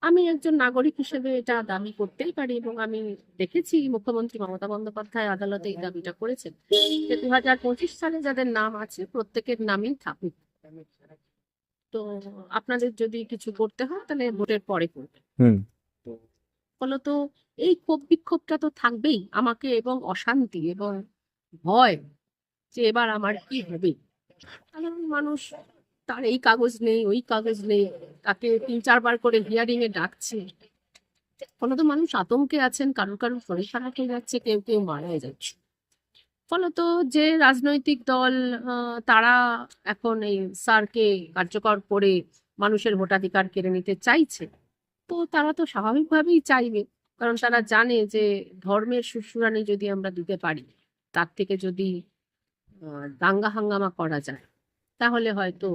আমি একজন নাগরিক হিসেবে এটা দাবি করতেই পারি, এবং আমি দেখেছি মুখ্যমন্ত্রী মমতা বন্দ্যোপাধ্যায় আদালতে এই দাবিটা করেছেন যে 2025 সালে যাদের নাম আছে প্রত্যেকের নামই থাকুক। তো আপনাদের যদি কিছু করতে হয় তাহলে ভোটের পরে করবে। হুম। তো ফলত এই ক্ষোভ বিক্ষোভটা তো থাকবেই আমাকে, এবং অশান্তি এবং ভয় যে এবার আমার কি হবে। সাধারণ মানুষ, তার এই কাগজ নেই ওই কাগজ নেই, তাকে 3-4 বার করে হিয়ারিং এ ডাকছে, ফলত মানুষ আতঙ্কে আছেন, কারোর কারোর শরীর খারাপ হয়ে যাচ্ছে, কেউ কেউ মারা যাচ্ছে। ফলত যে রাজনৈতিক দল তারা এখন এই সারকে কার্যকর করে মানুষের ভোটাধিকার কেড়ে নিতে চাইছে, তো তারা তো স্বাভাবিকভাবেই চাইবে, কারণ তারা জানে যে ধর্মের সুশ্রুরানি যদি আমরা দিতে পারি, তার থেকে যদি দাঙ্গা হাঙ্গামা করা যায়, তাহলে হয়তো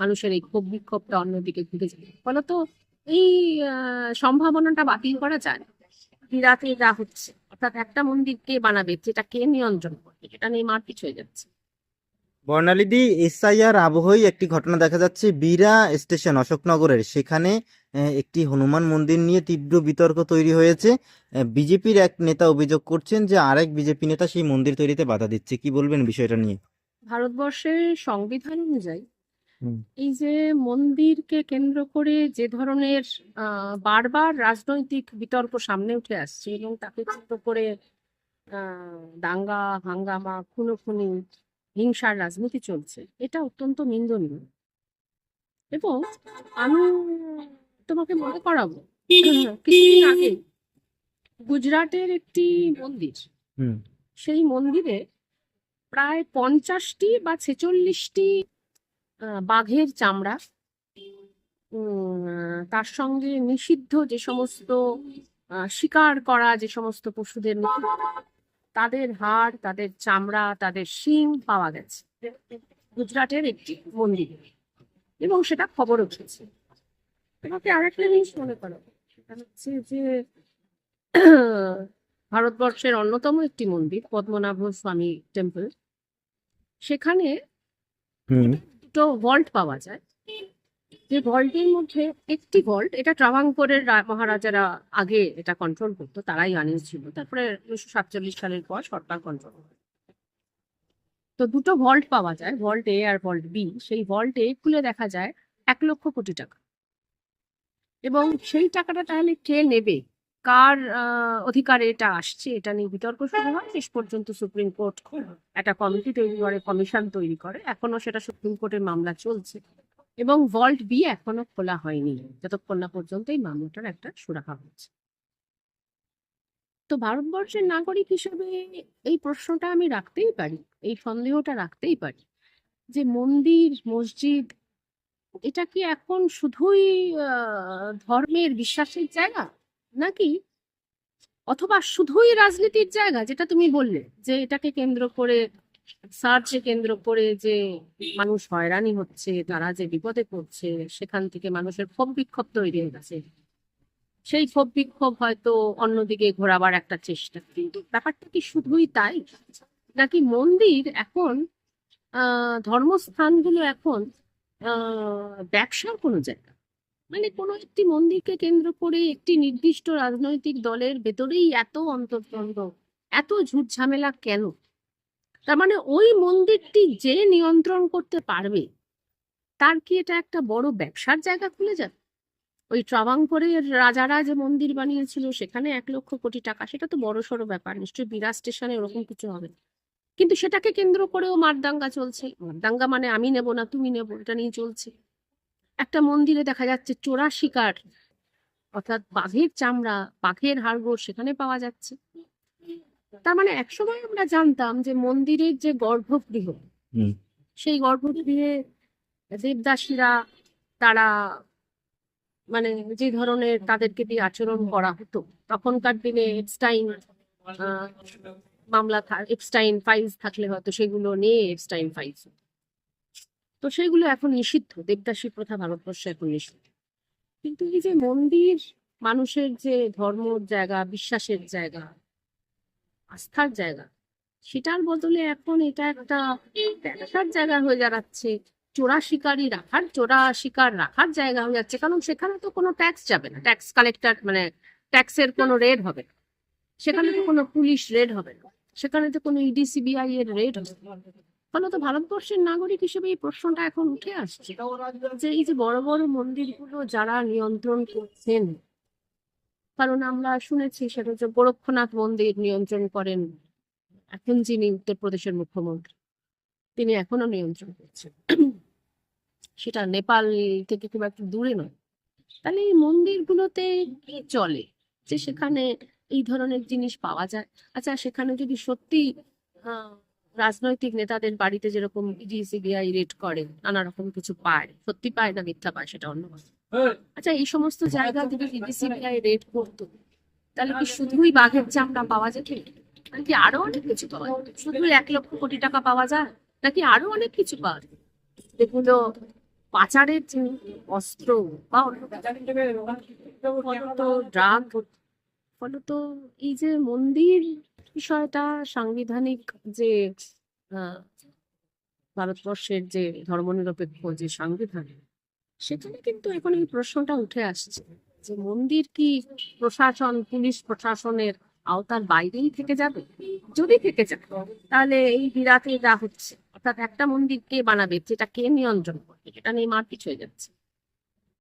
মানুষের এই ক্ষোভ বিক্ষোভটা অন্যদিকে ঘুরে যাবে। ফলত এই সম্ভাবনাটা বাতিল করা যায় না। বিরাটে যা হচ্ছে, অর্থাৎ একটা মন্দির কে বানাবে, যেটা কে নিয়ন্ত্রণ করবে, এটা নিয়ে মারপিট হয়ে যাচ্ছে। বর্ণালীদি, এসআইআর আবহেই একটি ঘটনা দেখা যাচ্ছে বীরা স্টেশন অশোকনগরের, সেখানে একটি হনুমান মন্দির নিয়ে তীব্র বিতর্ক তৈরি হয়েছে। বিজেপির এক নেতা অভিযোগ করছেন যে আরেক বিজেপি নেতা সেই মন্দির তৈরিতে বাধা দিচ্ছে। কি বলবেন বিষয়টা নিয়ে? ভারতবর্ষের সংবিধান অনুযায়ী হুম। এই যে মন্দিরকে কেন্দ্র করে যে ধরনের বারবার রাজনৈতিক বিতর্ক সামনে উঠে আসছে, এবং তাকে কেন্দ্র করে দাঙ্গা হাঙ্গামা খুনোখুনি হিংসার রাজনীতি চলছে, এটা অত্যন্ত নিন্দনীয়। এবং আমি তোমাকে মনে করাবো, কিছুদিন আগে গুজরাটের একটি মন্দির, হুম। সেই মন্দিরে প্রায় 50টি বা 46টি বাঘের চামড়া, তার সঙ্গে নিষিদ্ধ যে সমস্ত শিকার করা যে সমস্ত পশুদের মধ্যে, তাদের হাড়, তাদের চামড়া, তাদের শিং পাওয়া গেছে গুজরাটের একটি মন্দিরে, এবং সেটা খবর উঠেছে। তোমাকে আরেকটা জিনিস মনে করো, সেটা হচ্ছে যে ভারতবর্ষের অন্যতম একটি মন্দির পদ্মনাভ স্বামী টেম্পল, সেখানে হুম। দুটো ভল্ট পাওয়া যায়। যে ভল্টের মধ্যে একটি ভল্ট, এটা ট্রাভাঙ্কোরের মহারাজারা আগে এটা কন্ট্রোল করতো, তারাই আনিয়েছিল, তারপরে 1947 সালের পর সরকার কন্ট্রোল করে। তো দুটো ভল্ট পাওয়া যায়, ভল্ট এ আর ভল্ট বি। সেই ভল্ট এ খুলে দেখা যায় 1,00,000 কোটি টাকা। এবং সেই টাকাটা তাহলে কে নেবে, কার অধিকারে এটা আসছে, এটা নিয়ে বিতর্ক শুরু হয়। শেষ পর্যন্ত সুপ্রিম কোর্ট একটা কমিটি তৈরি করে, কমিশন তৈরি করে, এখনো সেটা সুপ্রিম কোর্টের মামলা চলছে, এবং ভল্ট বি এখনো খোলা হয়নি যতক্ষণ না পর্যন্ত এই মামলাটার একটা সুরাহা হচ্ছে। তো ভারতবর্ষের নাগরিক হিসেবে এই প্রশ্নটা আমি রাখতেই পারি, এই সন্দেহটা রাখতেই পারি, যে মন্দির মসজিদ এটা কি এখন শুধুই ধর্মের বিশ্বাসের জায়গা, নাকি অথবা শুধুই রাজনীতির জায়গা, যেটা তুমি বললে যে এটাকে কেন্দ্র করে, সার্চে কেন্দ্র করে যে মানুষ হয়রানি হচ্ছে, তারা যে বিপদে পড়ছে, সেখান থেকে মানুষের ক্ষোভ বিক্ষোভ তৈরি হচ্ছে, সেই ক্ষোভ বিক্ষোভ হয়তো অন্যদিকে ঘোরাবার একটা চেষ্টা। কিন্তু ব্যাপারটা কি শুধুই তাই, নাকি মন্দির এখন ধর্মস্থানগুলো এখন ব্যবসার কোনো জায়গা? মানে কোনো একটি মন্দিরকে কেন্দ্র করে একটি নির্দিষ্ট রাজনৈতিক দলের ভেতরেই এত অন্তর্দ্বন্দ্ব, এত ঝুট ঝামেলা কেন? তার মানে ওই মন্দিরটি যে নিয়ন্ত্রণ করতে পারবে, তার কি এটা একটা বড় ব্যবসার জায়গা খুলে যাবে? ওই ট্রাভাঙ্কোরের রাজারা যে মন্দির বানিয়েছিল, সেখানে 1,00,000 কোটি টাকা, সেটা তো বড় সড়ো ব্যাপার, নিশ্চয়ই বিরাট স্টেশনে ওরকম কিছু হবে। কিন্তু সেটাকে কেন্দ্র করেও মারদাঙ্গা চলছে। মারদাঙ্গা মানে আমি নেব না তুমি নেব, এটা নিয়ে চলছে। একটা মন্দিরে দেখা যাচ্ছে চোরা শিকার, অর্থাৎ বাঘের চামড়া, বাঘের হাড়গোড় সেখানে পাওয়া যাচ্ছে। তার মানে একসময় আমরা জানতাম যে মন্দিরের যে গর্ভগৃহ, হুম। সেই গর্ভগৃহে দেবদাসীরা, তারা মানে যে ধরনের তাদেরকে দিয়ে আচরণ করা হতো, তখনকার দিনে এপস্টাইন মামলা, এপস্টাইন ফাইলস থাকলে হয়তো সেগুলো নিয়ে এপস্টাইন ফাইলস, তো সেগুলো এখন নিষিদ্ধ, দেবদাসী প্রথা ভারতবর্ষে এখন নিষিদ্ধ। কিন্তু এই যে মন্দির মানুষের যে ধর্ম জায়গা, বিশ্বাসের জায়গা, আস্থার জায়গা, সেটার বদলে এখন এটা একটা ব্যবসার জায়গা হয়ে দাঁড়াচ্ছে। চোরা শিকার রাখার জায়গা হয়ে যাচ্ছে, কারণ সেখানে তো কোনো ট্যাক্স যাবে না, ট্যাক্স কালেক্টর মানে ট্যাক্সের কোনো রেড হবে না, সেখানে তো কোনো পুলিশ রেড হবে না, সেখানে তো কোনো ইডি সিবিআই এর রেড হবে না। ফলে তো ভারতবর্ষের নাগরিক হিসেবে এই প্রশ্নটা এখন উঠে আসছে যে এই যে বড় বড় মন্দিরগুলো যারা নিয়ন্ত্রণ করছেন, কারণ আমরা শুনেছি সেটা হচ্ছে গোরক্ষনাথ মন্দির নিয়ন্ত্রণ করেন এখন যিনি উত্তরপ্রদেশের মুখ্যমন্ত্রী, তিনি এখনো নিয়ন্ত্রণ করছেন, সেটা নেপাল থেকে খুব একটা দূরে নয়। তাহলে এই মন্দিরগুলোতে কি চলে যে সেখানে এই ধরনের জিনিস পাওয়া যায়? আচ্ছা, সেখানে যদি সত্যি আহ, রাজনৈতিক নেতাদের বাড়িতে যেরকম ইডি সিবিআই রেড করে নানা রকম কিছু পায়, সত্যি পায় না মিথ্যা পায় সেটা অন্য কথা। আচ্ছা, এই সমস্ত জায়গা যদি ইডি সিবিআই রেড করতো, তাহলে কি শুধুই বাঘের চামড়া পাওয়া যেত, নাকি আরো অনেক কিছু পাওয়া যেত? শুধু 1,00,000 কোটি টাকা পাওয়া যায়, নাকি আরো অনেক কিছু পাওয়া যায় যেগুলো পাচারের যে অস্ত্র বা অন্য ফলত ড্রাগ, ফলত এই যে মন্দির বিষয়টা সাংবিধানিক যে আহ, ভারতবর্ষের যে ধর্মনিরপেক্ষ যে সংবিধান, সেখানে কিন্তু এখন এই প্রশ্নটা উঠে আসছে যে মন্দির কি প্রশাসন, পুলিশ প্রশাসনের আওতার বাইরেই থেকে যাবে? যদি থেকে যায় তাহলে এই বিরাটে যা হচ্ছে, অর্থাৎ একটা মন্দির কে বানাবে, যেটা কে নিয়ন্ত্রণ করবে, এটা নিয়ে মারপিট হয়ে যাচ্ছে।